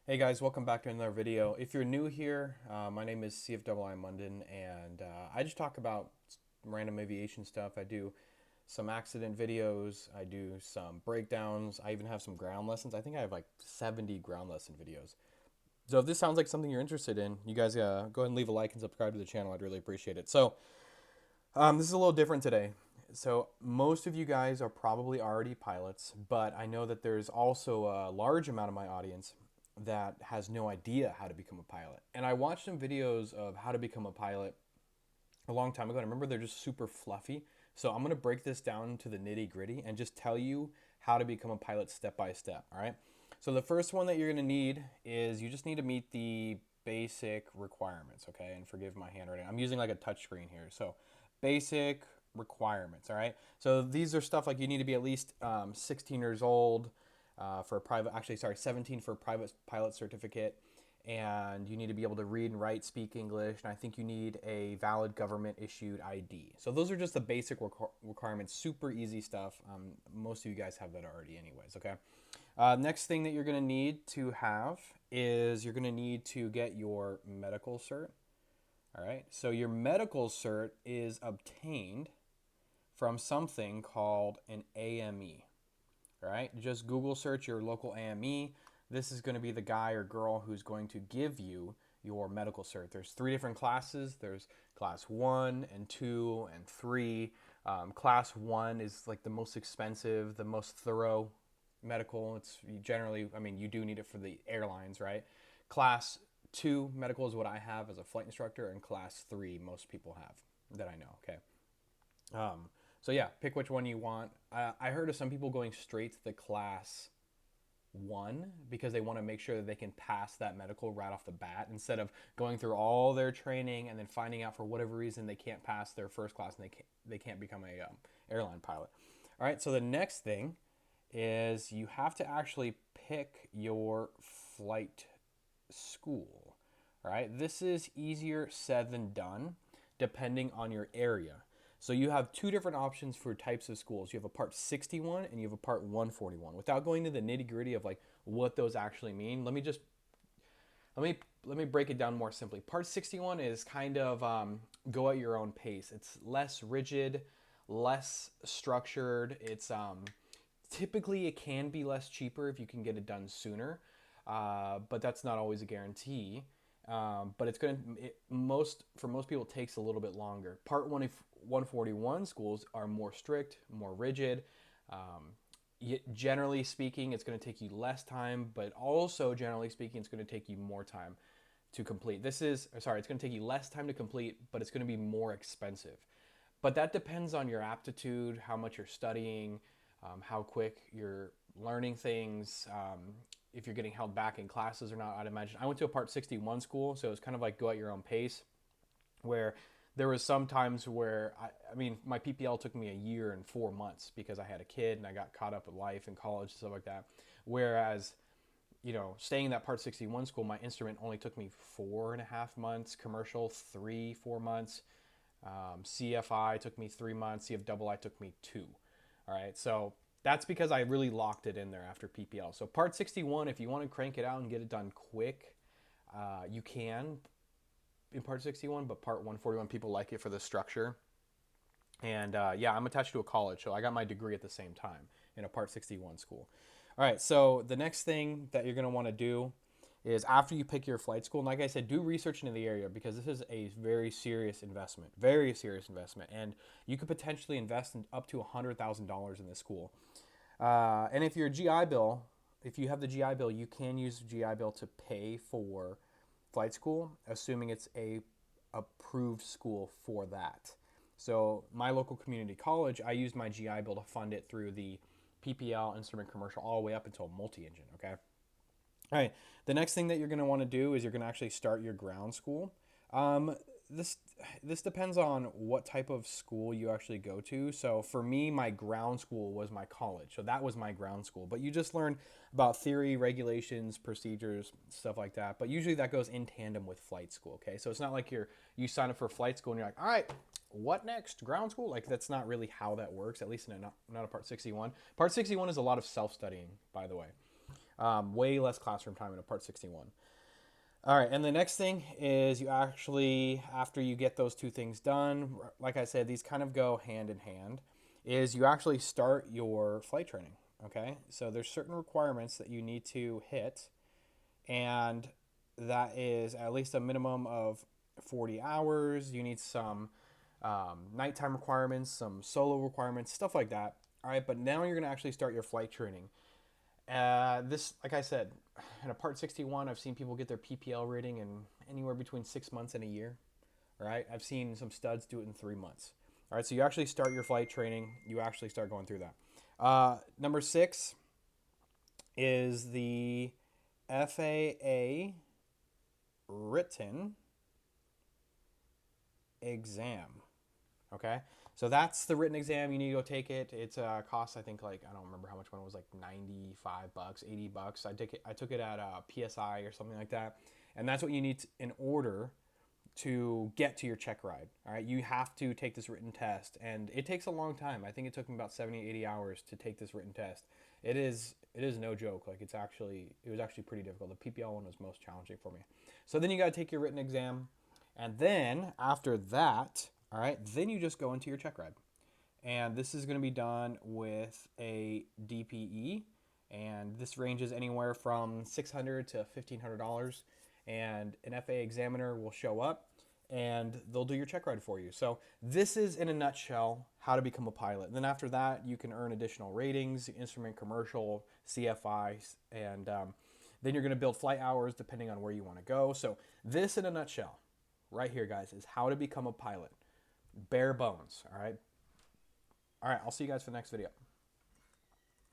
Hey guys, welcome back to another video. If you're new here, my name is CFII Munden, and I just talk about random aviation stuff. I do some accident videos, I do some breakdowns, I even have some ground lessons. I think I have like 70 ground lesson videos. So if this sounds like something you're interested in, you guys go ahead and leave a like and subscribe to the channel. I'd really appreciate it. This is a little different today. So most of you guys are probably already pilots, but I know that there's also a large amount of my audience that has no idea how to become a pilot. And I watched some videos of how to become a pilot a long time ago, and I remember they're just super fluffy. So I'm gonna break this down to the nitty gritty and just tell you how to become a pilot step by step. All right. So the first one that you're gonna need is you just need to meet the basic requirements. Okay, and forgive my handwriting. I'm using like a touch screen here. So basic requirements. All right. So these are stuff like you need to be at least 16 years old for a private. Actually, sorry, 17 for a private pilot certificate, and you need to be able to read and write, speak English, and I think you need a valid government issued ID. So those are just the basic requirements, super easy stuff. Most of you guys have that already anyways, okay? Next thing that you're gonna need to have is you're gonna need to get your medical cert, all right? So your medical cert is obtained from something called an AME, all right? Just Google search your local AME. This is going to be the guy or girl who's going to give you your medical cert. There's three different classes. There's class 1 and 2 and 3. Class 1 is like the most expensive, the most thorough medical. It's generally, I mean, you do need it for the airlines, right? Class 2 medical is what I have as a flight instructor, and class 3 most people have that I know, okay? So yeah, pick which one you want. I heard of some people going straight to the class 1 because they want to make sure that they can pass that medical right off the bat instead of going through all their training and then finding out for whatever reason they can't pass their first class and they can't become a airline pilot. All right, so the next thing is you have to actually pick your flight school. All right, this is easier said than done depending on your area. So you have two different options for types of schools. You have a Part 61 and you have a Part 141. Without going to the nitty gritty of like what those actually mean, let me break it down more simply. Part 61 is kind of go at your own pace. It's less rigid, less structured. It's typically it can be less cheaper if you can get it done sooner, but that's not always a guarantee. But it's going to most for most people it takes a little bit longer. Part 141 schools are more strict, more rigid. Um, Generally speaking, it's going to take you less time, but also generally speaking, it's going to take you more time to complete. It's going to take you less time to complete, but it's going to be more expensive. But that depends on your aptitude, how much you're studying, how quick you're learning things, if you're getting held back in classes or not. I'd imagine I went to a Part 61 school, so it was kind of like go at your own pace, where there was some times where I mean, my PPL took me a year and 4 months because I had a kid and I got caught up with life and college and stuff like that. Whereas, staying in that Part 61 school, my instrument only took me 4.5 months, commercial 3, 4 months, CFI took me 3 months, CFII took me two. All right, so that's because I really locked it in there after PPL. So Part 61, if you want to crank it out and get it done quick, you can in Part 61, but Part 141, people like it for the structure. And yeah, I'm attached to a college, so I got my degree at the same time in a Part 61 school. All right, so the next thing that you're going to want to do is after you pick your flight school, and like I said, do research into the area because this is a very serious investment, and you could potentially invest in up to $100,000 in this school. And if your GI Bill, if you have the GI Bill, you can use GI Bill to pay for flight school, assuming it's a approved school for that. So my local community college, I used my GI Bill to fund it through the PPL instrument commercial all the way up until multi-engine. Okay. All right. The next thing that you're going to want to do is you're going to actually start your ground school. Um, this this depends on what type of school you actually go to. So for me, my ground school was my college. So that was my ground school. But you just learn about theory, regulations, procedures, stuff like that. But usually that goes in tandem with flight school. Okay. So it's not like you sign up for flight school and you're like, all right, what next? Ground school? Like that's not really how that works. At least in not a Part 61. Part 61 is a lot of self studying, by the way. Way less classroom time in a Part 61. All right, and the next thing is you actually, after you get those two things done, like I said, these kind of go hand in hand, is you actually start your flight training. Okay, so there's certain requirements that you need to hit, and that is at least a minimum of 40 hours. You need some nighttime requirements, some solo requirements, stuff like that. All right, but now you're going to actually start your flight training. This, like I said, in a Part 61, I've seen people get their PPL rating in anywhere between 6 months and a year. All right, I've seen some studs do it in 3 months. All right, so you actually start your flight training. You actually start going through that. Number 6 is the FAA written exam. Okay, so that's the written exam. You need to go take it. It's costs, I think, like, I don't remember how much one it was, like $95, $80. I took it at PSI or something like that, and that's what you need in order to get to your check ride. All right, you have to take this written test, and it takes a long time. I think it took me about 70, 80 hours to take this written test. It is no joke. Like, it was actually pretty difficult. The PPL one was most challenging for me. So then you got to take your written exam, and then after that, all right, then you just go into your check ride. And this is going to be done with a DPE, and this ranges anywhere from $600 to $1,500. And an FAA examiner will show up and they'll do your check ride for you. So this is, in a nutshell, how to become a pilot. And then after that, you can earn additional ratings, instrument commercial, CFI, and then you're going to build flight hours depending on where you want to go. So this, in a nutshell, right here, guys, is how to become a pilot. Bare bones, all right? All right, I'll see you guys for the next video.